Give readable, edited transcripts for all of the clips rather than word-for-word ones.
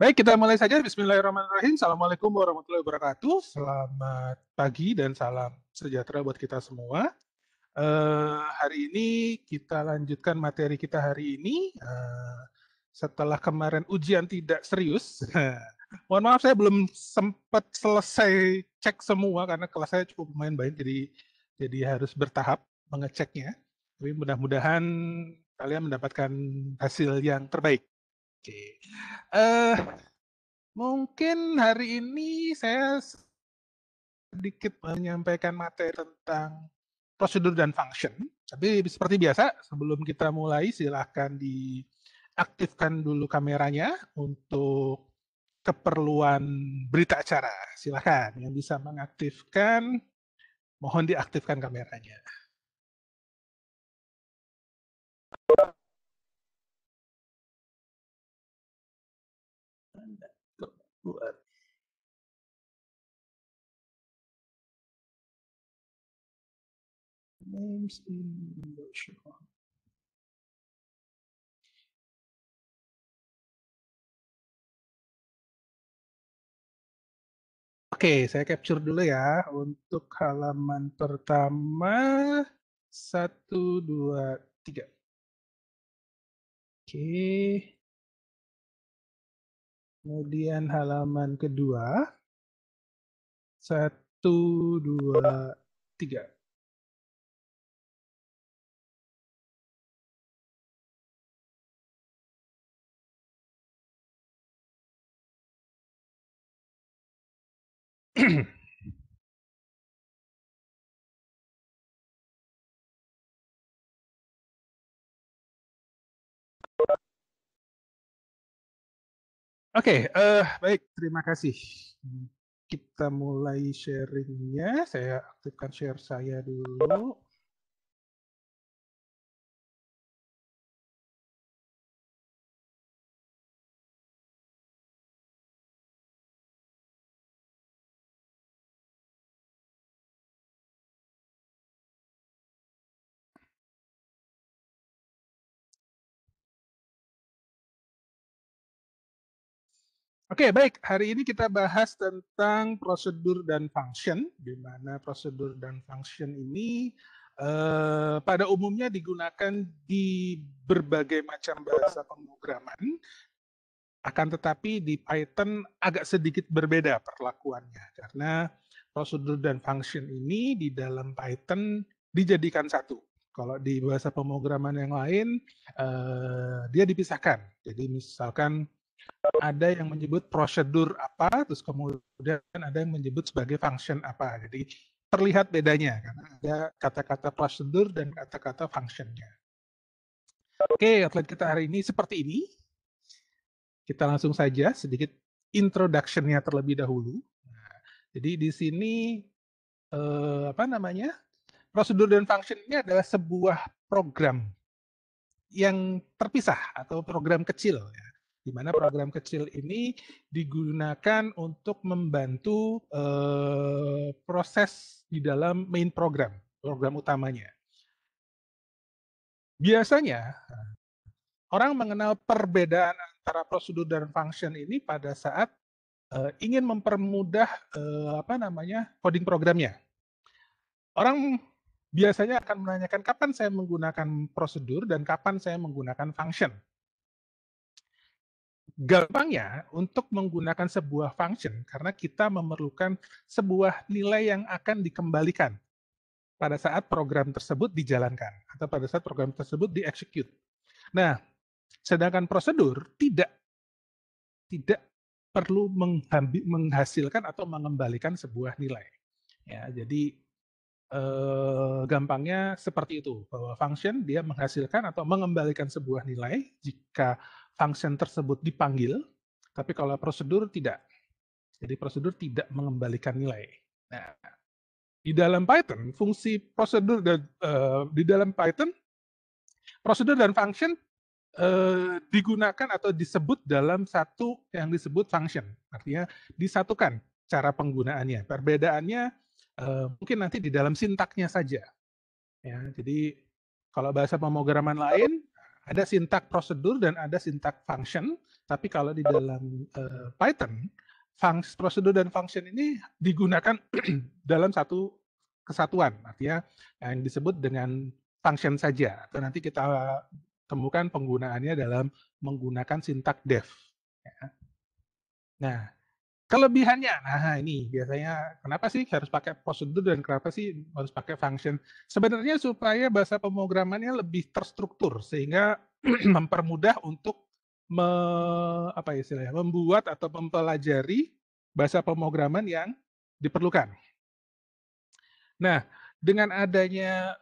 Baik, kita mulai saja. Bismillahirrahmanirrahim. Assalamualaikum warahmatullahi wabarakatuh. Selamat pagi dan salam sejahtera buat kita semua. Hari ini kita lanjutkan materi kita hari ini. Setelah kemarin ujian tidak serius, mohon maaf saya belum sempat selesai cek semua karena kelas saya cukup lumayan banyak, jadi harus bertahap mengeceknya. Tapi mudah-mudahan kalian mendapatkan hasil yang terbaik. Oke. Mungkin hari ini saya sedikit menyampaikan materi tentang prosedur dan function. Tapi seperti biasa, sebelum kita mulai, silahkan diaktifkan dulu kameranya untuk keperluan berita acara. Silahkan, yang bisa mengaktifkan, mohon diaktifkan kameranya. Names in Indonesia. Oke, saya capture dulu ya. Untuk halaman pertama, 1, 2, 3. Oke. Kemudian halaman kedua, 1, 2, 3. Oke, baik, terima kasih. Kita mulai sharingnya. Saya aktifkan share saya dulu. Oke, baik. Hari ini kita bahas tentang prosedur dan function, di mana prosedur dan function ini pada umumnya digunakan di berbagai macam bahasa pemrograman, akan tetapi di Python agak sedikit berbeda perlakuannya, karena prosedur dan function ini di dalam Python dijadikan satu. Kalau di bahasa pemrograman yang lain, dia dipisahkan. Jadi misalkan ada yang menyebut prosedur apa, terus kemudian ada yang menyebut sebagai function apa. Jadi terlihat bedanya karena ada kata-kata prosedur dan kata-kata functionnya. Oke, outline kita hari ini seperti ini. Kita langsung saja sedikit introduction-nya terlebih dahulu. Nah, jadi di sini prosedur dan function ini adalah sebuah program yang terpisah atau program kecil, ya, di mana program kecil ini digunakan untuk membantu proses di dalam main program utamanya. Biasanya orang mengenal perbedaan antara prosedur dan function ini pada saat ingin mempermudah coding programnya. Orang biasanya akan menanyakan kapan saya menggunakan prosedur dan kapan saya menggunakan function. Gampangnya untuk menggunakan sebuah function karena kita memerlukan sebuah nilai yang akan dikembalikan pada saat program tersebut dijalankan atau pada saat program tersebut di-execute. Nah, sedangkan prosedur tidak perlu menghasilkan atau mengembalikan sebuah nilai. Ya, jadi gampangnya seperti itu, bahwa function dia menghasilkan atau mengembalikan sebuah nilai jika function tersebut dipanggil, tapi kalau prosedur tidak. Jadi prosedur tidak mengembalikan nilai. Nah, di dalam Python, fungsi prosedur dan di dalam Python, prosedur dan function digunakan atau disebut dalam satu yang disebut function. Artinya disatukan cara penggunaannya. Perbedaannya mungkin nanti di dalam sintaknya saja. Ya, jadi kalau bahasa pemrograman lain, ada sintak prosedur dan ada sintak function, tapi kalau di dalam Python, prosedur dan function ini digunakan dalam satu kesatuan, artinya yang disebut dengan function saja, atau nanti kita temukan penggunaannya dalam menggunakan sintak def. Nah, kelebihannya, nah ini biasanya kenapa sih harus pakai prosedur dan kenapa sih harus pakai function? Sebenarnya supaya bahasa pemrogramannya lebih terstruktur sehingga mempermudah untuk membuat atau mempelajari bahasa pemrograman yang diperlukan. Nah, dengan adanya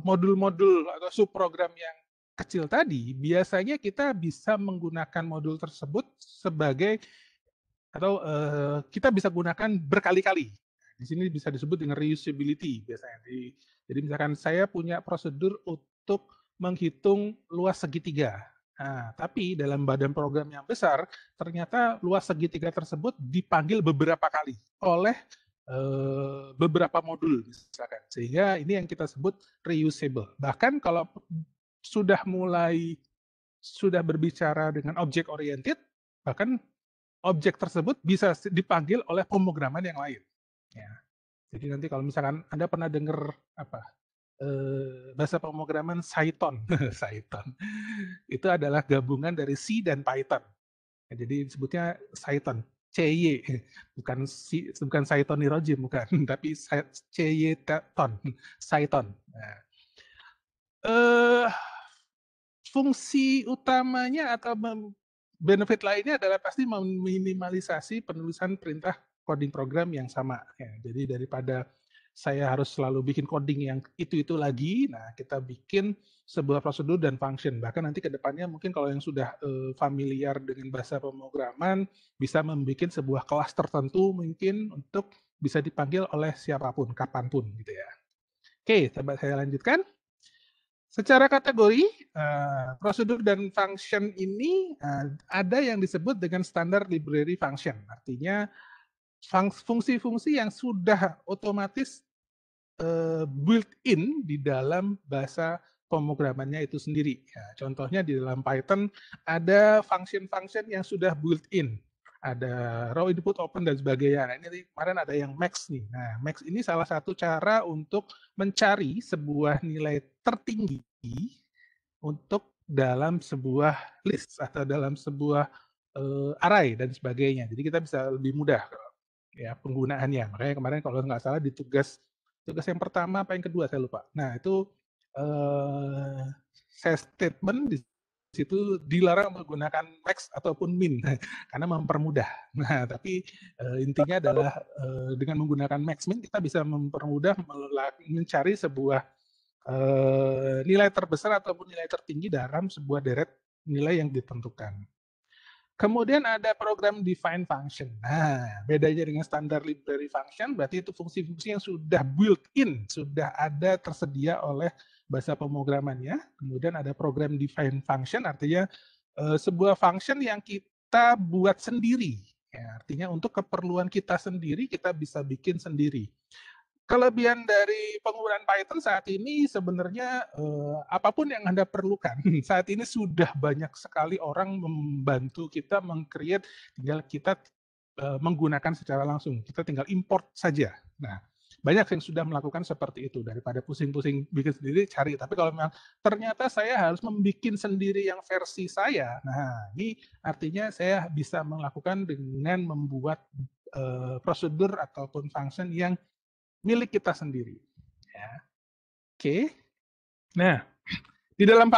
modul-modul atau subprogram yang kecil tadi, biasanya kita bisa menggunakan modul tersebut sebagai atau kita bisa gunakan berkali-kali. Di sini bisa disebut dengan reusability biasanya. Jadi misalkan saya punya prosedur untuk menghitung luas segitiga. Nah, tapi dalam badan program yang besar, ternyata luas segitiga tersebut dipanggil beberapa kali oleh beberapa modul misalkan. Sehingga ini yang kita sebut reusable. Bahkan kalau sudah berbicara dengan object oriented, bahkan objek tersebut bisa dipanggil oleh pemrograman yang lain. Ya. Jadi nanti kalau misalkan Anda pernah dengar bahasa pemrograman Python, Python itu adalah gabungan dari C dan Python. Ya, jadi disebutnya Python, CY, bukan Python Nirojim, bukan, tapi CY Python. Nah, fungsi utamanya atau benefit lainnya adalah pasti meminimalisasi penulisan perintah coding program yang sama. Ya, jadi daripada saya harus selalu bikin coding yang itu lagi, nah kita bikin sebuah prosedur dan function. Bahkan nanti ke depannya mungkin kalau yang sudah familiar dengan bahasa pemrograman, bisa membuat sebuah kelas tertentu mungkin untuk bisa dipanggil oleh siapapun, kapanpun gitu ya. Oke, coba saya lanjutkan. Secara kategori, prosedur dan function ini ada yang disebut dengan standar library function. Artinya fungsi-fungsi yang sudah otomatis built-in di dalam bahasa pemrogramannya itu sendiri. Ya, contohnya di dalam Python ada function-function yang sudah built-in. Ada raw input, open, dan sebagainya. Nah, ini kemarin ada yang max nih. Nah, max ini salah satu cara untuk mencari sebuah nilai tertinggi untuk dalam sebuah list atau dalam sebuah array dan sebagainya. Jadi kita bisa lebih mudah ya penggunaannya. Makanya kemarin kalau nggak salah di tugas yang pertama apa yang kedua saya lupa. Nah itu saya statement di situ dilarang menggunakan max ataupun min karena mempermudah. Nah tapi intinya adalah dengan menggunakan max min kita bisa mempermudah mencari sebuah nilai terbesar ataupun nilai tertinggi dalam sebuah deret nilai yang ditentukan. Kemudian ada program define function. Nah, bedanya dengan standar library function, berarti itu fungsi-fungsi yang sudah built-in, sudah ada tersedia oleh bahasa pemrogramannya. Kemudian ada program define function, artinya sebuah function yang kita buat sendiri. Ya, artinya untuk keperluan kita sendiri, kita bisa bikin sendiri. Kelebihan dari penggunaan Python saat ini sebenarnya apapun yang Anda perlukan, saat ini sudah banyak sekali orang membantu kita meng-create, tinggal kita menggunakan secara langsung. Kita tinggal import saja. Nah, banyak yang sudah melakukan seperti itu, daripada pusing-pusing bikin sendiri, cari. Tapi kalau memang ternyata saya harus membuat sendiri yang versi saya, nah ini artinya saya bisa melakukan dengan membuat prosedur ataupun function yang milik kita sendiri. Ya. Oke. Nah, di dalam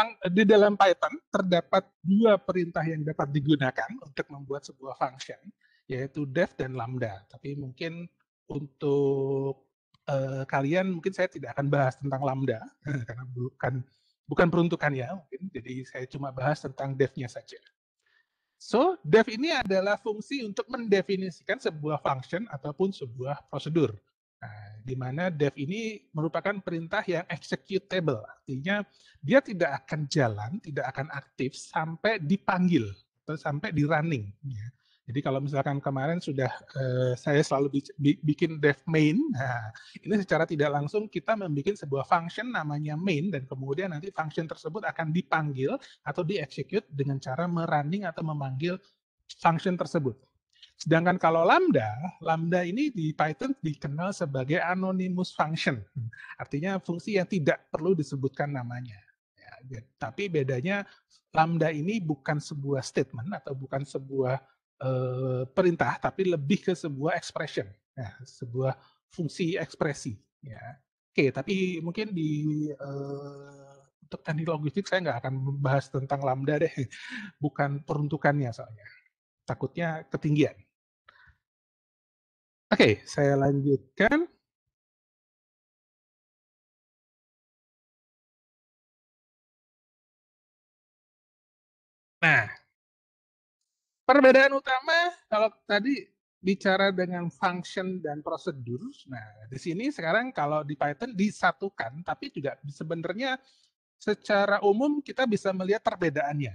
Python terdapat dua perintah yang dapat digunakan untuk membuat sebuah function, yaitu def dan lambda. Tapi mungkin untuk kalian mungkin saya tidak akan bahas tentang lambda karena bukan peruntukannya mungkin. Jadi saya cuma bahas tentang def-nya saja. So, def ini adalah fungsi untuk mendefinisikan sebuah function ataupun sebuah prosedur. Nah, di mana def ini merupakan perintah yang executable, artinya dia tidak akan jalan, tidak akan aktif sampai dipanggil atau sampai di running. Ya. Jadi kalau misalkan kemarin sudah saya selalu bikin def main, nah ini secara tidak langsung kita membuat sebuah function namanya main, dan kemudian nanti function tersebut akan dipanggil atau di-execute dengan cara merunning atau memanggil function tersebut. Sedangkan kalau lambda ini di Python dikenal sebagai anonymous function. Artinya fungsi yang tidak perlu disebutkan namanya. Ya, tapi bedanya lambda ini bukan sebuah statement atau bukan sebuah perintah, tapi lebih ke sebuah expression, ya, sebuah fungsi ekspresi. Ya. Oke, tapi mungkin untuk teknik logistik saya nggak akan membahas tentang lambda deh, bukan peruntukannya soalnya. Takutnya ketinggian. Oke, saya lanjutkan. Nah, perbedaan utama kalau tadi bicara dengan function dan prosedur, nah di sini sekarang kalau di Python disatukan, tapi juga sebenarnya secara umum kita bisa melihat perbedaannya.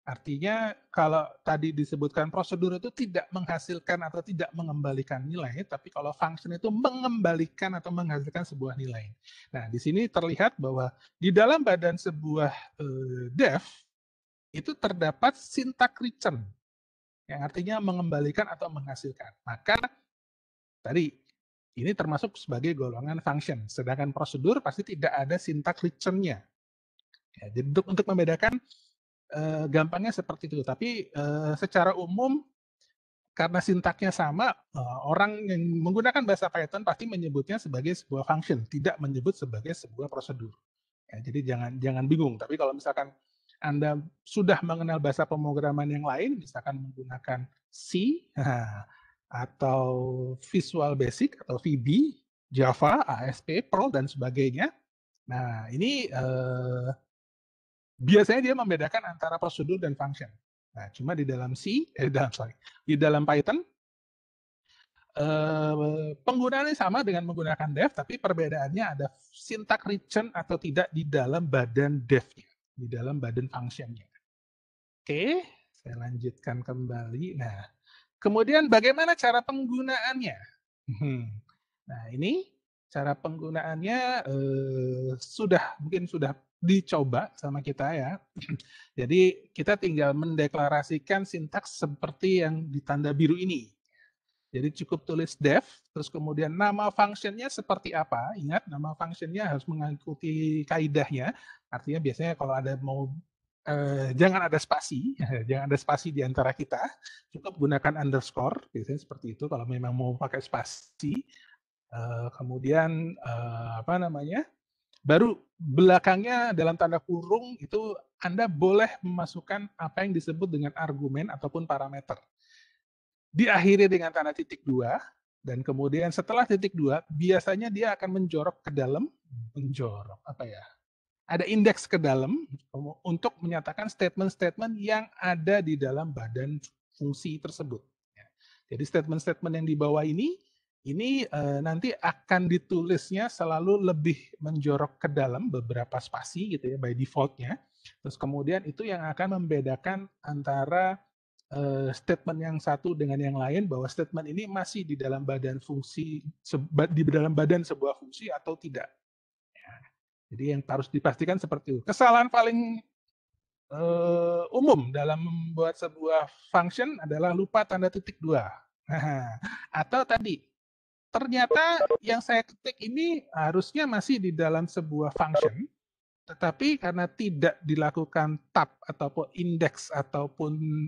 Artinya kalau tadi disebutkan prosedur itu tidak menghasilkan atau tidak mengembalikan nilai, tapi kalau function itu mengembalikan atau menghasilkan sebuah nilai. Nah, di sini terlihat bahwa di dalam badan sebuah def itu terdapat syntax return yang artinya mengembalikan atau menghasilkan. Maka tadi ini termasuk sebagai golongan function, sedangkan prosedur pasti tidak ada syntax return-nya. Ya, jadi untuk membedakan gampangnya seperti itu. Tapi secara umum karena sintaknya sama, orang yang menggunakan bahasa Python pasti menyebutnya sebagai sebuah function, tidak menyebut sebagai sebuah prosedur. Ya, jadi jangan bingung. Tapi kalau misalkan Anda sudah mengenal bahasa pemrograman yang lain, misalkan menggunakan C atau Visual Basic atau VB, Java, ASP, Perl dan sebagainya. Nah, ini biasanya dia membedakan antara prosedur dan function. Nah, cuma di dalam di dalam Python penggunaannya sama dengan menggunakan def, tapi perbedaannya ada syntax return atau tidak di dalam badan def-nya, di dalam badan function-nya. Oke, saya lanjutkan kembali. Nah, kemudian bagaimana cara penggunaannya? Nah, ini cara penggunaannya mungkin sudah dicoba sama kita ya. Jadi kita tinggal mendeklarasikan sintaks seperti yang di tanda biru ini. Jadi cukup tulis def, terus kemudian nama functionnya seperti apa. Ingat, nama functionnya harus mengikuti kaidahnya. Artinya biasanya kalau ada mau jangan ada spasi, jangan ada spasi di antara kita. Cukup gunakan underscore, biasanya seperti itu. Kalau memang mau pakai spasi, kemudian apa namanya? Baru belakangnya dalam tanda kurung itu Anda boleh memasukkan apa yang disebut dengan argumen ataupun parameter. Diakhiri dengan tanda titik 2, dan kemudian setelah titik 2, biasanya dia akan menjorok ke dalam, ada indeks ke dalam untuk menyatakan statement-statement yang ada di dalam badan fungsi tersebut. Jadi statement-statement yang di bawah ini nanti akan ditulisnya selalu lebih menjorok ke dalam beberapa spasi gitu ya by defaultnya. Terus kemudian itu yang akan membedakan antara statement yang satu dengan yang lain, bahwa statement ini masih di dalam badan fungsi, di dalam badan sebuah fungsi atau tidak. Ya. Jadi yang harus dipastikan seperti itu. Kesalahan paling umum dalam membuat sebuah function adalah lupa tanda titik 2. Atau tadi, ternyata yang saya ketik ini harusnya masih di dalam sebuah function, tetapi karena tidak dilakukan tab ataupun indeks ataupun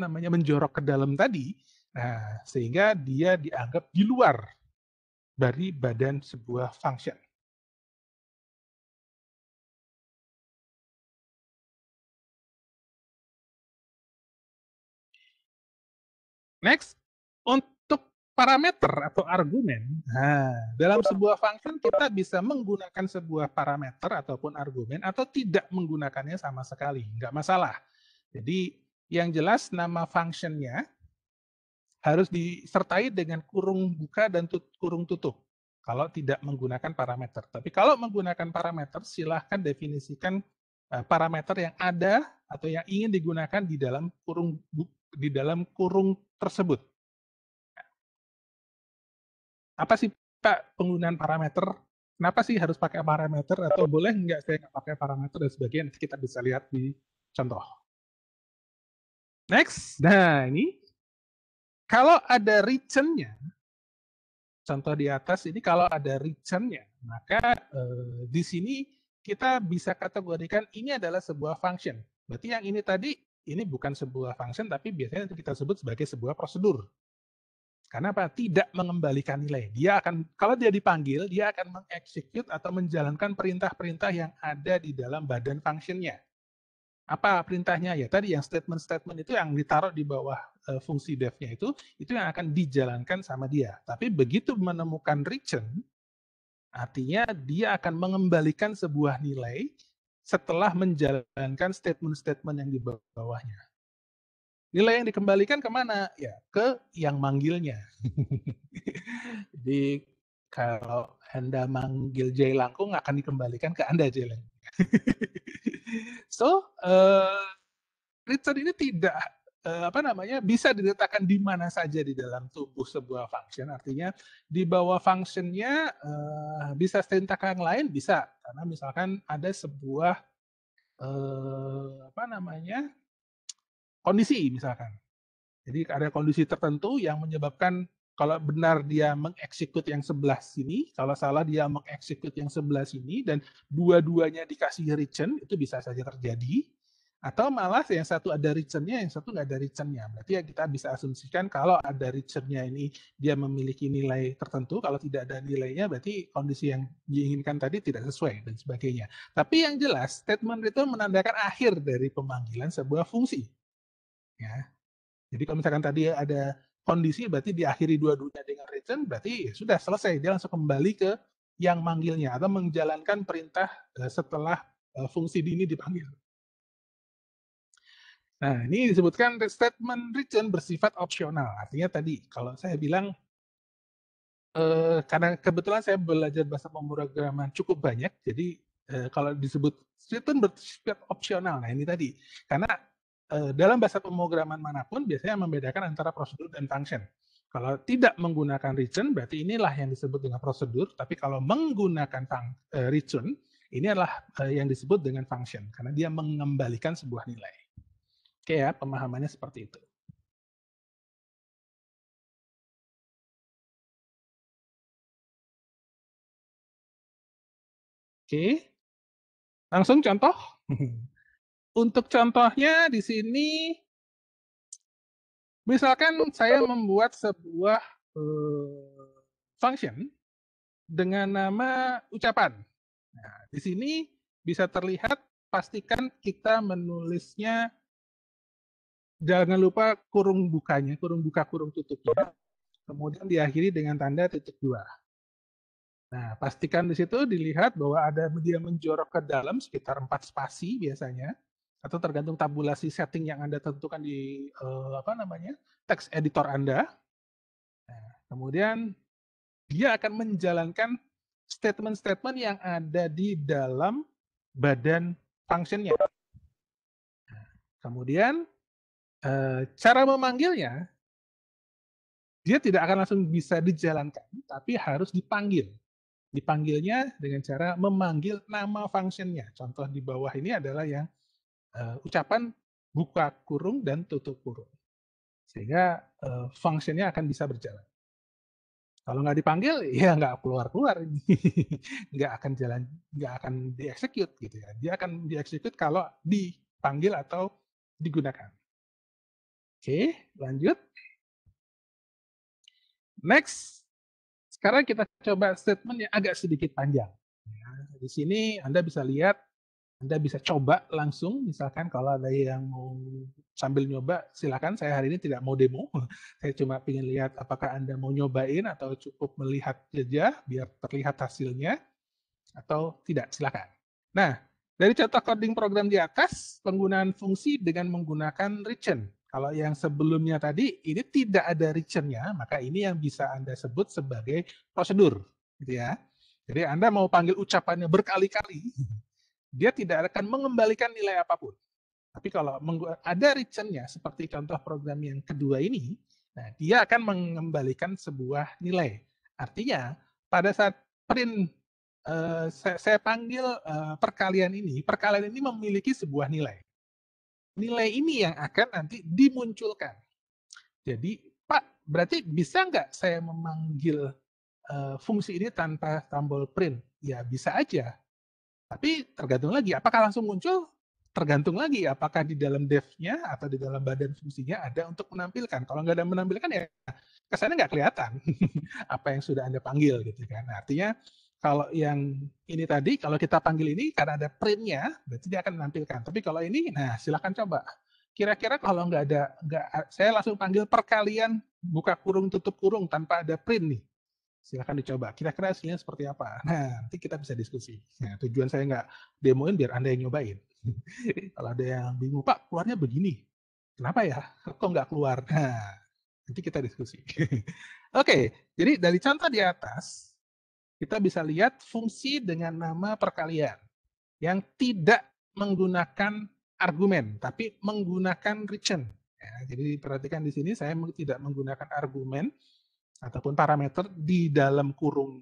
menjorok ke dalam tadi, nah, sehingga dia dianggap di luar dari badan sebuah function. Next, untuk parameter atau argumen, nah, dalam sebuah function kita bisa menggunakan sebuah parameter ataupun argumen atau tidak menggunakannya sama sekali, nggak masalah. Jadi yang jelas nama functionnya harus disertai dengan kurung buka dan kurung tutup kalau tidak menggunakan parameter. Tapi kalau menggunakan parameter, silahkan definisikan parameter yang ada atau yang ingin digunakan di dalam di dalam kurung tersebut. Apa sih Pak penggunaan parameter? Kenapa sih harus pakai parameter atau boleh nggak saya nggak pakai parameter dan sebagainya? Nanti kita bisa lihat di contoh. Next, nah ini kalau ada region-nya, contoh di atas ini kalau ada region-nya, maka di sini kita bisa kategorikan ini adalah sebuah function. Berarti yang ini tadi, ini bukan sebuah function, tapi biasanya kita sebut sebagai sebuah prosedur. Karena apa? Tidak mengembalikan nilai. Dia akan, kalau dia dipanggil, dia akan mengeksekut atau menjalankan perintah-perintah yang ada di dalam badan functionnya. Apa perintahnya? Ya tadi yang statement-statement itu yang ditaruh di bawah fungsi def-nya itu yang akan dijalankan sama dia. Tapi begitu menemukan region, artinya dia akan mengembalikan sebuah nilai setelah menjalankan statement-statement yang di bawahnya. Nilai yang dikembalikan kemana? Ya, ke yang manggilnya. Jadi kalau Anda manggil Jai Langkung akan dikembalikan ke Anda Jai Langkung. So, return ini tidak bisa diletakkan di mana saja di dalam tubuh sebuah function. Artinya di bawah functionnya bisa sintak yang lain bisa, karena misalkan ada sebuah kondisi misalkan. Jadi ada kondisi tertentu yang menyebabkan kalau benar dia mengeksekut yang sebelah sini, kalau salah dia mengeksekut yang sebelah sini, dan dua-duanya dikasih region, itu bisa saja terjadi. Atau malah yang satu ada region-nya, yang satu nggak ada region-nya. Berarti ya kita bisa asumsikan kalau ada region-nya ini dia memiliki nilai tertentu, kalau tidak ada nilainya berarti kondisi yang diinginkan tadi tidak sesuai dan sebagainya. Tapi yang jelas, statement return menandakan akhir dari pemanggilan sebuah fungsi. Ya. Jadi kalau misalkan tadi ada kondisi berarti diakhiri dua-duanya dengan return, berarti ya sudah selesai, dia langsung kembali ke yang manggilnya atau menjalankan perintah setelah fungsi ini dipanggil. Nah, ini disebutkan statement return bersifat opsional. Artinya tadi kalau saya bilang karena kebetulan saya belajar bahasa pemrograman cukup banyak, jadi kalau disebut return bersifat opsional. Nah, ini tadi karena dalam bahasa pemrograman manapun biasanya membedakan antara prosedur dan function. Kalau tidak menggunakan return, berarti inilah yang disebut dengan prosedur. Tapi kalau menggunakan return, ini adalah yang disebut dengan function, karena dia mengembalikan sebuah nilai. Oke ya, pemahamannya seperti itu. Oke, langsung contoh. Untuk contohnya di sini, misalkan saya membuat sebuah function dengan nama ucapan. Nah, di sini bisa terlihat, pastikan kita menulisnya, jangan lupa kurung bukanya, kurung buka, kurung tutupnya, kemudian diakhiri dengan tanda titik 2. Nah, pastikan di situ dilihat bahwa ada dia menjorok ke dalam sekitar 4 spasi biasanya, atau tergantung tabulasi setting yang Anda tentukan di text editor Anda. Nah, kemudian dia akan menjalankan statement-statement yang ada di dalam badan functionnya. Nah, kemudian cara memanggilnya, dia tidak akan langsung bisa dijalankan, tapi harus dipanggil. Dipanggilnya dengan cara memanggil nama functionnya. Contoh di bawah ini adalah yang ucapan buka kurung dan tutup kurung. Sehingga functionnya akan bisa berjalan. Kalau nggak dipanggil, ya nggak keluar-keluar. Nggak akan jalan, nggak akan dieksekut gitu ya. Dia akan dieksekut kalau dipanggil atau digunakan. Oke, lanjut. Next. Sekarang kita coba statement yang agak sedikit panjang. Ya, di sini Anda bisa lihat, Anda bisa coba langsung, misalkan kalau ada yang mau sambil nyoba, silakan. Saya hari ini tidak mau demo, saya cuma ingin lihat apakah Anda mau nyobain atau cukup melihat saja biar terlihat hasilnya, atau tidak, silakan. Nah, dari contoh coding program di atas, penggunaan fungsi dengan menggunakan region. Kalau yang sebelumnya tadi, ini tidak ada region-nya, maka ini yang bisa Anda sebut sebagai prosedur. Gitu ya. Jadi Anda mau panggil ucapannya berkali-kali, dia tidak akan mengembalikan nilai apapun. Tapi kalau ada return-nya, seperti contoh program yang kedua ini, nah dia akan mengembalikan sebuah nilai. Artinya, pada saat print saya panggil perkalian ini memiliki sebuah nilai. Nilai ini yang akan nanti dimunculkan. Jadi, Pak, berarti bisa nggak saya memanggil fungsi ini tanpa tombol print? Ya, bisa aja. Tapi tergantung lagi, apakah langsung muncul? Tergantung lagi, apakah di dalam dev-nya atau di dalam badan fungsinya ada untuk menampilkan. Kalau nggak ada menampilkan, ya kesannya nggak kelihatan apa yang sudah Anda panggil, gitu kan. Artinya, kalau yang ini tadi, kalau kita panggil ini, karena ada print-nya, berarti dia akan menampilkan. Tapi kalau ini, nah silakan coba. Kira-kira kalau saya langsung panggil perkalian, buka kurung, tutup kurung, tanpa ada print nih. Silakan dicoba. Kira-kira hasilnya seperti apa? Nah, nanti kita bisa diskusi. Nah, tujuan saya nggak demoin biar Anda yang nyobain. Kalau ada yang bingung, Pak, keluarnya begini. Kenapa ya? Kok nggak keluar? Nah, nanti kita diskusi. Oke, jadi dari contoh di atas, kita bisa lihat fungsi dengan nama perkalian yang tidak menggunakan argumen, tapi menggunakan return. Ya, jadi perhatikan di sini saya tidak menggunakan argumen ataupun parameter di dalam kurung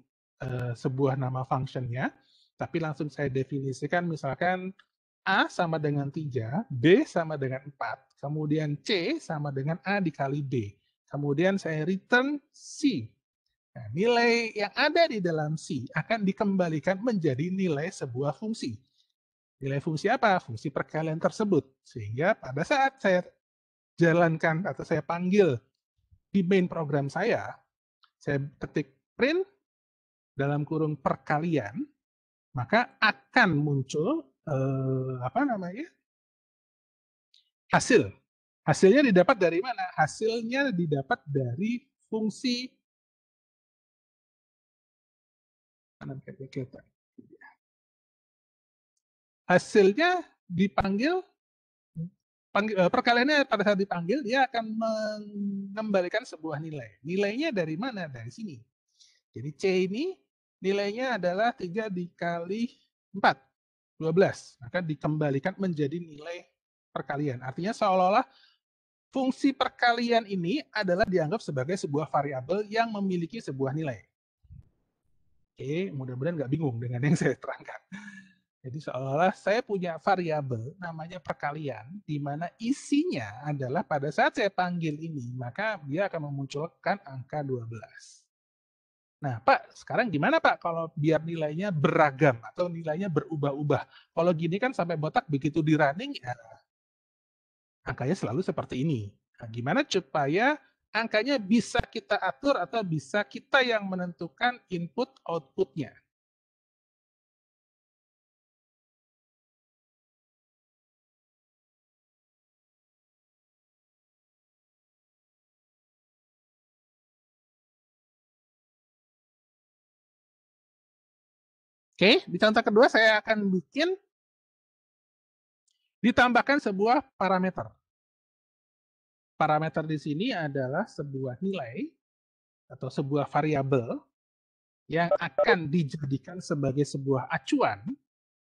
sebuah nama functionnya, tapi langsung saya definisikan misalkan A sama dengan 3, B sama dengan 4, kemudian C sama dengan A dikali B. Kemudian saya return C. Nah, nilai yang ada di dalam C akan dikembalikan menjadi nilai sebuah fungsi. Nilai fungsi apa? Fungsi perkalian tersebut. Sehingga pada saat saya jalankan atau saya panggil di main program saya ketik print dalam kurung perkalian, maka akan muncul hasil. Hasilnya didapat dari mana? Hasilnya didapat dari fungsi hasilnya dipanggil perkaliannya pada saat dipanggil dia akan mengembalikan sebuah nilai. Nilainya dari mana? Dari sini. Jadi C ini nilainya adalah 3 dikali 4, 12. Maka dikembalikan menjadi nilai perkalian. Artinya seolah-olah fungsi perkalian ini adalah dianggap sebagai sebuah variabel yang memiliki sebuah nilai. Oke, mudah-mudahan nggak bingung dengan yang saya terangkan. Jadi seolah-olah saya punya variabel namanya perkalian, di mana isinya adalah pada saat saya panggil ini, maka dia akan memunculkan angka 12. Nah, Pak, sekarang gimana Pak kalau biar nilainya beragam atau nilainya berubah-ubah? Kalau gini kan sampai botak begitu di running, ya, angkanya selalu seperti ini. Nah, gimana supaya angkanya bisa kita atur atau bisa kita yang menentukan input outputnya? Oke, di contoh kedua saya akan bikin ditambahkan sebuah parameter. Parameter di sini adalah sebuah nilai atau sebuah variabel yang akan dijadikan sebagai sebuah acuan.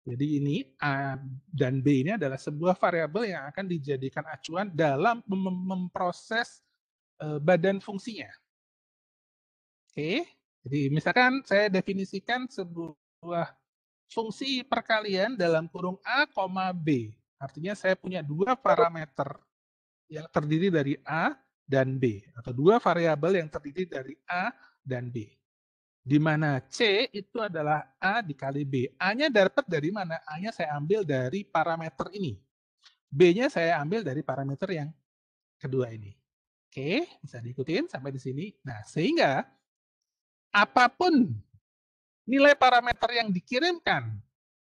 Jadi ini A dan B ini adalah sebuah variabel yang akan dijadikan acuan dalam memproses badan fungsinya. Oke, jadi misalkan saya definisikan sebuah fungsi perkalian dalam kurung A, B. Artinya saya punya dua parameter yang terdiri dari A dan B, atau dua variabel yang terdiri dari A dan B. Di mana C itu adalah A dikali B. A-nya dapat dari mana? A-nya saya ambil dari parameter ini. B-nya saya ambil dari parameter yang kedua ini. Oke, bisa diikutin sampai di sini. Nah, sehingga apapun nilai parameter yang dikirimkan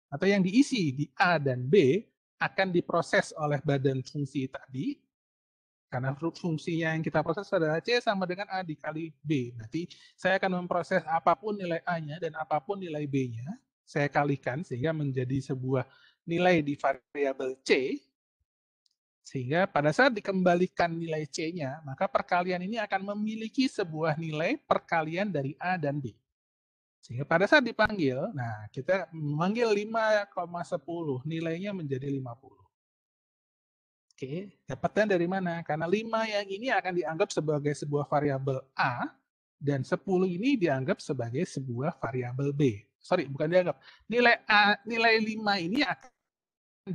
atau yang diisi di A dan B akan diproses oleh badan fungsi tadi, karena fungsinya yang kita proses adalah C sama dengan A dikali B. Nanti saya akan memproses apapun nilai A-nya dan apapun nilai B-nya, saya kalikan sehingga menjadi sebuah nilai di variabel C, sehingga pada saat dikembalikan nilai C-nya, maka perkalian ini akan memiliki sebuah nilai perkalian dari A dan B. Sehingga pada saat dipanggil, nah kita memanggil 5,10, nilainya menjadi 50. Oke, dapatnya dari mana? Karena 5 yang ini akan dianggap sebagai sebuah variabel A, dan 10 ini dianggap sebagai sebuah variabel B. Sorry, bukan dianggap. Nilai A, nilai 5 ini akan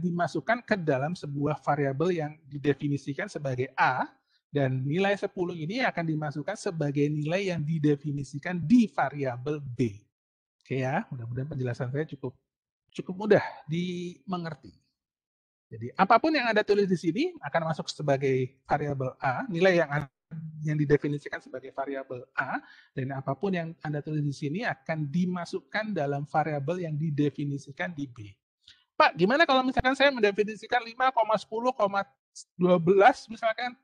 dimasukkan ke dalam sebuah variabel yang didefinisikan sebagai A, dan nilai 10 ini akan dimasukkan sebagai nilai yang didefinisikan di variabel B. Oke ya, mudah-mudahan penjelasan saya cukup mudah dimengerti. Jadi apapun yang Anda tulis di sini akan masuk sebagai variabel A, nilai yang didefinisikan sebagai variabel A, dan apapun yang Anda tulis di sini akan dimasukkan dalam variabel yang didefinisikan di B. Pak, gimana kalau misalkan saya mendefinisikan 5,10,12 misalkan?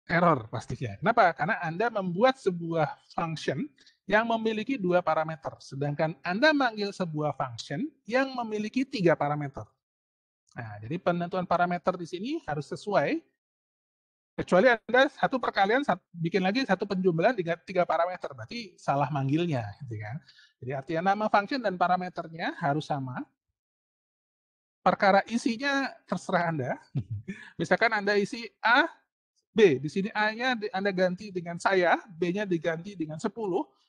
Error pastinya. Kenapa? Karena Anda membuat sebuah function yang memiliki 2 parameter, sedangkan Anda manggil sebuah function yang memiliki 3 parameter. Nah, jadi penentuan parameter di sini harus sesuai, kecuali Anda satu perkalian bikin lagi satu penjumlahan dengan 3 parameter, berarti salah manggilnya, gitu kan? Jadi artinya nama function dan parameternya harus sama. Perkara isinya terserah Anda. Misalkan Anda isi A, B. Di sini A-nya Anda ganti dengan saya, B-nya diganti dengan 10.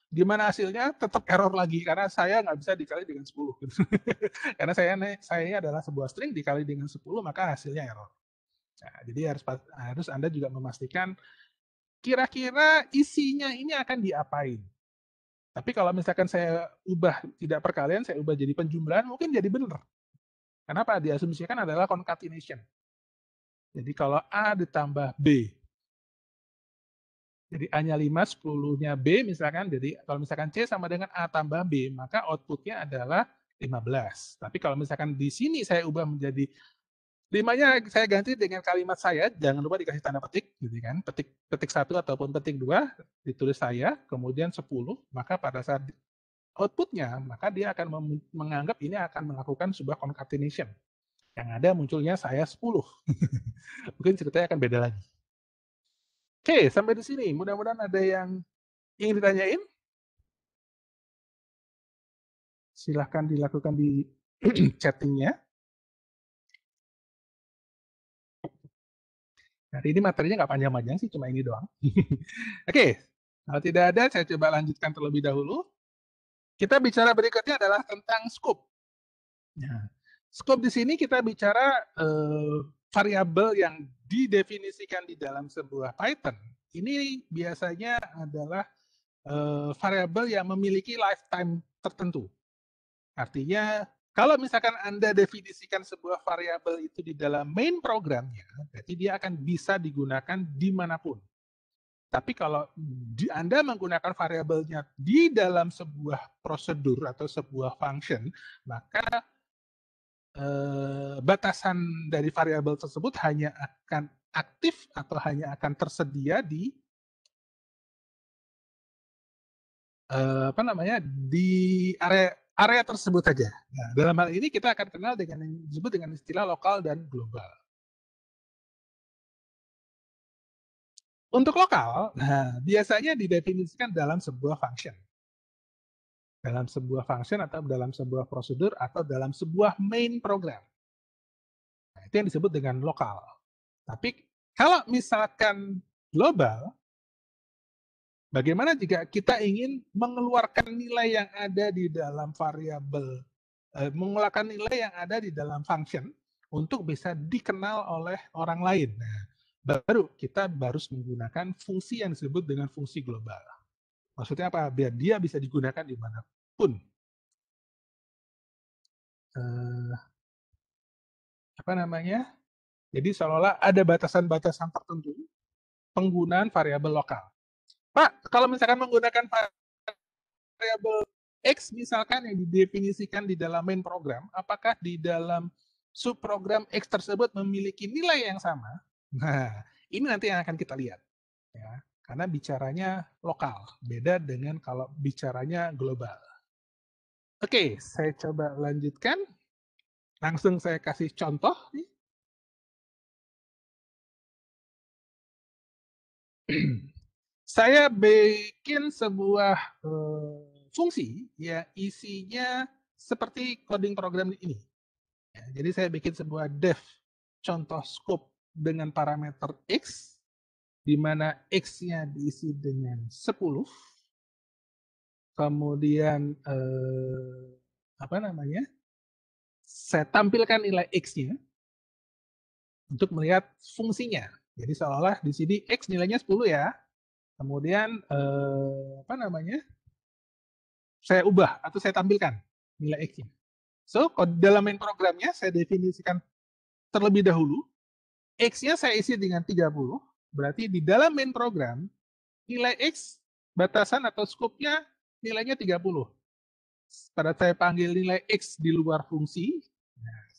Gimana hasilnya? Tetap error lagi, karena saya nggak bisa dikali dengan 10. Karena saya adalah sebuah string dikali dengan 10, maka hasilnya error. Nah, jadi harus Anda juga memastikan kira-kira isinya ini akan diapain. Tapi kalau misalkan saya ubah tidak perkalian, saya ubah jadi penjumlahan, mungkin jadi benar. Kenapa? Diasumsikan adalah concatenation. Jadi kalau A ditambah B, jadi A-nya 5, 10-nya B misalkan, jadi kalau misalkan C sama dengan A tambah B, maka output-nya adalah 15. Tapi kalau misalkan di sini saya ubah menjadi 5-nya saya ganti dengan kalimat saya, jangan lupa dikasih tanda petik, gitu kan? Petik 1 ataupun petik 2, ditulis saya, kemudian 10, maka pada saat output-nya, maka dia akan menganggap ini akan melakukan sebuah concatenation. Yang ada munculnya saya 10. Mungkin ceritanya akan beda lagi. Oke, sampai di sini. Mudah-mudahan ada yang ingin ditanyain. Silahkan dilakukan di chattingnya. Hari ini materinya nggak panjang-panjang sih, cuma ini doang. Oke, kalau tidak ada, saya coba lanjutkan terlebih dahulu. Kita bicara berikutnya adalah tentang scope. Nah, scope di sini kita bicara variabel yang didefinisikan di dalam sebuah Python. Ini biasanya adalah variabel yang memiliki lifetime tertentu. Artinya, kalau misalkan Anda definisikan sebuah variabel itu di dalam main programnya, berarti dia akan bisa digunakan dimanapun. Tapi kalau Anda menggunakan variabelnya di dalam sebuah prosedur atau sebuah function, maka batasan dari variabel tersebut hanya akan aktif atau hanya akan tersedia di di area tersebut saja. Nah, dalam hal ini kita akan kenal dengan yang disebut dengan istilah lokal dan global. Untuk lokal, nah, biasanya didefinisikan dalam sebuah function. Dalam sebuah function atau dalam sebuah prosedur atau dalam sebuah main program. Nah, itu yang disebut dengan lokal. Tapi kalau misalkan global, bagaimana jika kita ingin mengeluarkan nilai yang ada di dalam variabel, mengeluarkan nilai yang ada di dalam function untuk bisa dikenal oleh orang lain? Nah, baru kita harus menggunakan fungsi yang disebut dengan fungsi global. Maksudnya apa? Biar dia bisa digunakan dimanapun. Apa namanya? Jadi seolah-olah ada batasan-batasan tertentu penggunaan variabel lokal. Pak, kalau misalkan menggunakan variabel X misalkan yang didefinisikan di dalam main program, apakah di dalam subprogram X tersebut memiliki nilai yang sama? Nah, ini nanti yang akan kita lihat. Ya, karena bicaranya lokal, beda dengan kalau bicaranya global. Oke, saya coba lanjutkan. Langsung saya kasih contoh. Saya bikin sebuah fungsi ya isinya seperti coding program ini. Ya, jadi saya bikin sebuah def contoh scope dengan parameter X, di mana X-nya diisi dengan 10, kemudian apa namanya, saya tampilkan nilai X-nya untuk melihat fungsinya. Jadi seolah-olah di sini X nilainya 10 ya, kemudian apa namanya, saya ubah atau saya tampilkan nilai X-nya. So, dalam main programnya saya definisikan terlebih dahulu, X-nya saya isi dengan 30, berarti di dalam main program, nilai X, batasan atau scope-nya nilainya 30. Pada saya panggil nilai X di luar fungsi,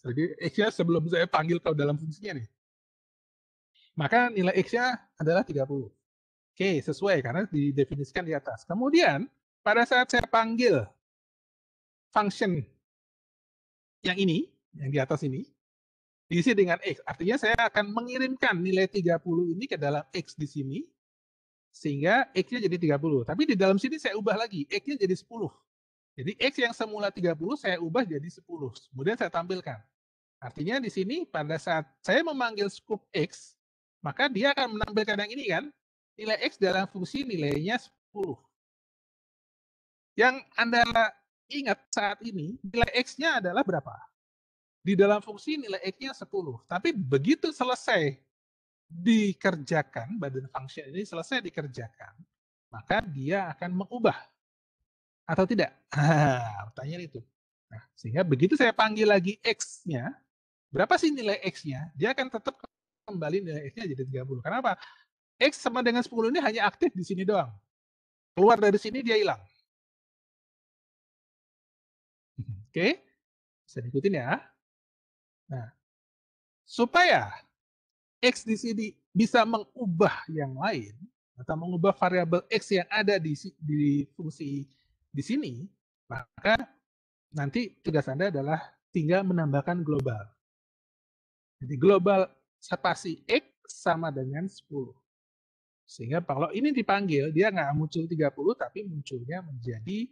jadi X-nya sebelum saya panggil ke dalam fungsinya nih, maka nilai X-nya adalah 30. Oke, sesuai karena didefinisikan di atas. Kemudian, pada saat saya panggil function yang ini, yang di atas ini, diisi dengan X. Artinya saya akan mengirimkan nilai 30 ini ke dalam X di sini, sehingga X-nya jadi 30. Tapi di dalam sini saya ubah lagi, X-nya jadi 10. Jadi X yang semula 30 saya ubah jadi 10. Kemudian saya tampilkan. Artinya di sini pada saat saya memanggil scope X, maka dia akan menampilkan yang ini kan, nilai X dalam fungsi nilainya 10. Yang Anda ingat saat ini, nilai X-nya adalah berapa? Di dalam fungsi nilai X-nya 10. Tapi begitu selesai dikerjakan, badan function ini selesai dikerjakan, maka dia akan mengubah atau tidak? Pertanyaan itu. Nah, sehingga begitu saya panggil lagi X-nya, berapa sih nilai X-nya? Dia akan tetap kembali nilai X-nya jadi 30. Kenapa? X sama dengan 10 ini hanya aktif di sini doang. Keluar dari sini dia hilang. Oke? Bisa diikutin ya. Nah, supaya X di sini bisa mengubah yang lain, atau mengubah variabel X yang ada di fungsi di sini, maka nanti tugas Anda adalah tinggal menambahkan global. Jadi global spasi X sama dengan 10. Sehingga kalau ini dipanggil, dia nggak muncul 30, tapi munculnya menjadi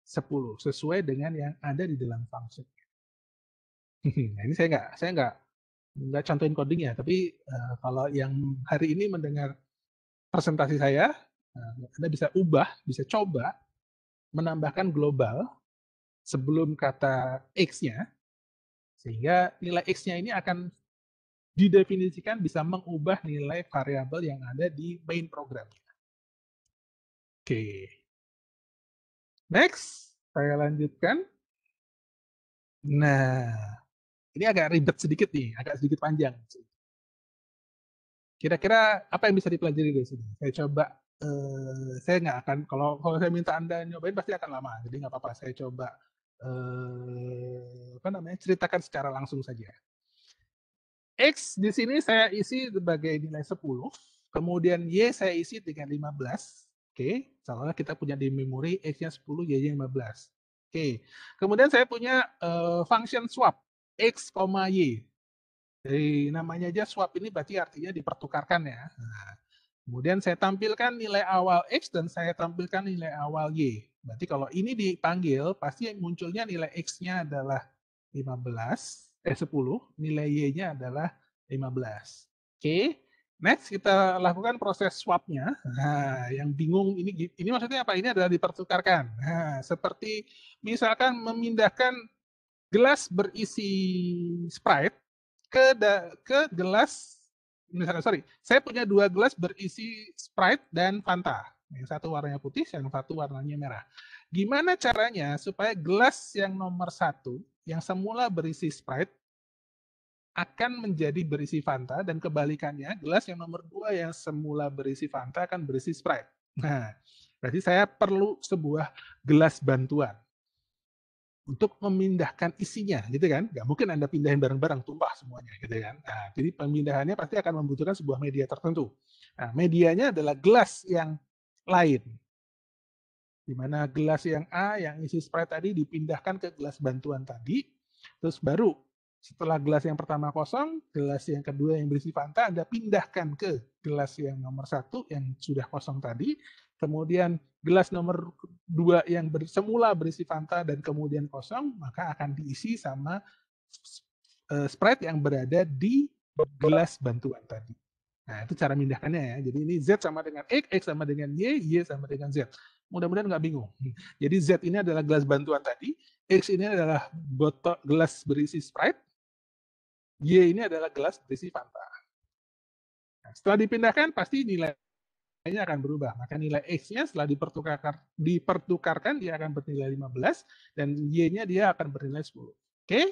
10, sesuai dengan yang ada di dalam function. Nah, ini saya nggak contohin codingnya, tapi kalau yang hari ini mendengar presentasi saya, Anda bisa ubah, bisa coba menambahkan global sebelum kata X-nya, sehingga nilai X-nya ini akan didefinisikan bisa mengubah nilai variabel yang ada di main programnya. Oke. Next, saya lanjutkan. Nah, ini agak ribet sedikit nih, agak sedikit panjang. Kira-kira apa yang bisa dipelajari dari sini? Saya coba, saya nggak akan, kalau saya minta Anda nyobain pasti akan lama, jadi nggak apa-apa, saya coba apa namanya, ceritakan secara langsung saja. X di sini saya isi sebagai nilai 10, kemudian Y saya isi dengan 15. Oke, soalnya kita punya di memori X-nya 10, Y-nya 15. Oke, kemudian saya punya function swap X, Y. Dari namanya aja swap ini berarti artinya dipertukarkan ya. Nah, kemudian saya tampilkan nilai awal X dan saya tampilkan nilai awal Y. Berarti kalau ini dipanggil, pasti munculnya nilai X-nya adalah 10, nilai Y-nya adalah 15. Oke, next kita lakukan proses swap-nya. Nah, yang bingung ini maksudnya apa? Ini adalah dipertukarkan. Nah, seperti misalkan memindahkan gelas berisi Sprite ke gelas, misalkan, saya punya 2 gelas berisi Sprite dan Fanta. Yang satu warnanya putih, yang satu warnanya merah. Gimana caranya supaya gelas yang nomor 1, yang semula berisi Sprite, akan menjadi berisi Fanta, dan kebalikannya, gelas yang nomor 2 yang semula berisi Fanta akan berisi Sprite. Nah, berarti saya perlu sebuah gelas bantuan untuk memindahkan isinya, gitu kan? Nggak mungkin Anda pindahin bareng-bareng, tumpah semuanya, gitu kan? Nah, jadi pemindahannya pasti akan membutuhkan sebuah media tertentu. Nah, medianya adalah gelas yang lain, di mana gelas yang A yang isi Sprite tadi dipindahkan ke gelas bantuan tadi, terus baru setelah gelas yang pertama kosong, gelas yang kedua yang berisi Fanta Anda pindahkan ke gelas yang nomor 1 yang sudah kosong tadi, kemudian gelas nomor 2 yang semula berisi Fanta dan kemudian kosong, maka akan diisi sama Sprite yang berada di gelas bantuan tadi. Nah, itu cara mindahkannya ya. Jadi ini Z sama dengan X sama dengan Y sama dengan Z. Mudah-mudahan nggak bingung. Jadi Z ini adalah gelas bantuan tadi, X ini adalah botol gelas berisi Sprite, Y ini adalah gelas berisi Fanta. Nah, setelah dipindahkan, pasti nilainya akan berubah. Maka nilai X-nya setelah dipertukarkan, dia akan bernilai 15, dan Y-nya dia akan bernilai 10. Oke?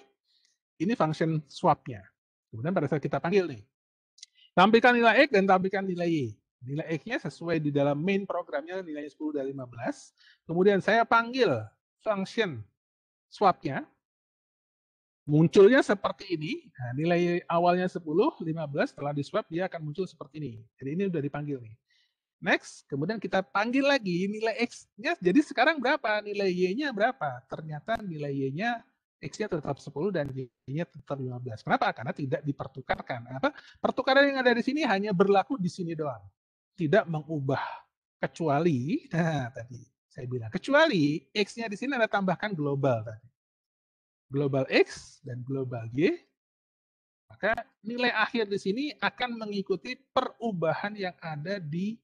Ini function swap-nya. Kemudian pada saat kita panggil nih, tampilkan nilai X dan tampilkan nilai Y. Nilai X-nya sesuai di dalam main programnya nilainya 10 dan 15. Kemudian saya panggil function swap-nya. Munculnya seperti ini. Nah, nilai awalnya 10, 15, setelah di swap dia akan muncul seperti ini. Jadi ini udah dipanggil nih. Next, kemudian kita panggil lagi nilai X-nya. Jadi sekarang berapa? Nilai Y-nya berapa? Ternyata nilai Y-nya X-nya tetap 10 dan Y-nya tetap 15. Kenapa? Karena tidak dipertukarkan. Apa? Pertukaran yang ada di sini hanya berlaku di sini doang. Tidak mengubah. Kecuali, nah tadi saya bilang, kecuali X-nya di sini ada tambahkan global tadi. Global X dan global Y, maka nilai akhir di sini akan mengikuti perubahan yang ada di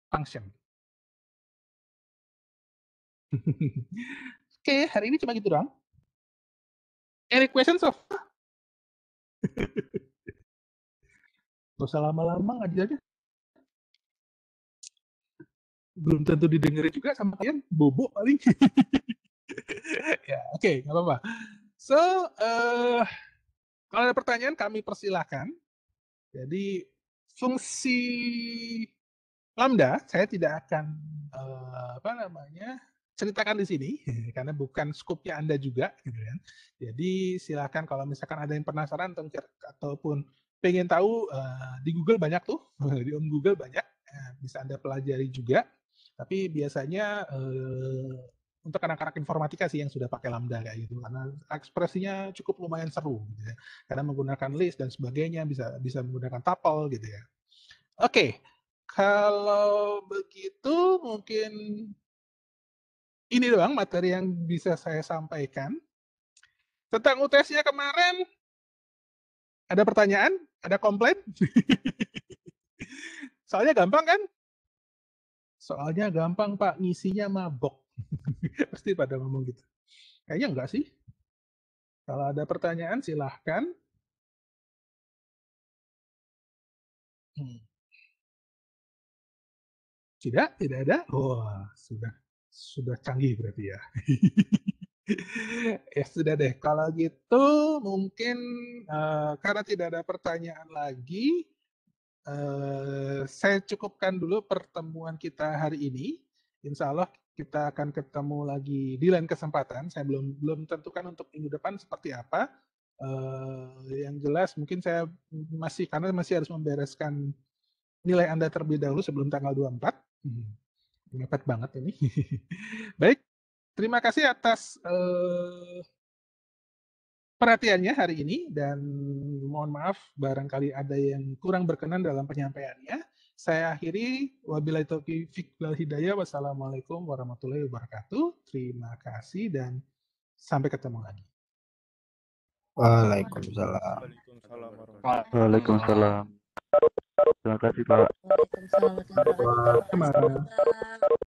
function. Oke, hari ini cuma gitu doang. Any questions of? Gak usah lama-lama ngaji aja. Belum tentu didengerin juga sama kalian, bobo paling. Ya, oke, nggak apa-apa. So, kalau ada pertanyaan kami persilahkan. Jadi fungsi lambda saya tidak akan ceritakan di sini karena bukan skupnya Anda juga gitu kan. Jadi silakan kalau misalkan ada yang penasaran ataupun pengen tahu di Google banyak tuh, di Google banyak, bisa Anda pelajari juga. Tapi biasanya untuk anak-anak informatika sih yang sudah pakai lambda kayak gitu karena ekspresinya cukup lumayan seru gitu ya. Karena menggunakan list dan sebagainya, bisa menggunakan tuple gitu ya. Oke. Kalau begitu mungkin ini doang materi yang bisa saya sampaikan. Tentang UTS-nya kemarin, ada pertanyaan? Ada komplain? Soalnya gampang kan? Soalnya gampang, Pak. Ngisinya mabok. Pasti pada ngomong gitu. Kayaknya enggak sih. Kalau ada pertanyaan, silahkan. Tidak ada. Wah, sudah canggih berarti ya. Ya sudah deh. Kalau gitu mungkin karena tidak ada pertanyaan lagi, saya cukupkan dulu pertemuan kita hari ini. Insya Allah kita akan ketemu lagi di lain kesempatan. Saya belum tentukan untuk minggu depan seperti apa. Yang jelas mungkin saya karena masih harus membereskan nilai Anda terlebih dahulu sebelum tanggal 24. Mepet banget ini. Baik, terima kasih atas perhatiannya hari ini dan mohon maaf barangkali ada yang kurang berkenan dalam penyampaiannya. Saya akhiri, wabillahi taufiq wal hidayah. Wassalamualaikum warahmatullahi wabarakatuh. Terima kasih dan sampai ketemu lagi. Waalaikumsalam. Waalaikumsalam. Terima kasih, Pak. Waalaikumsalam warahmatullahi wabarakatuh.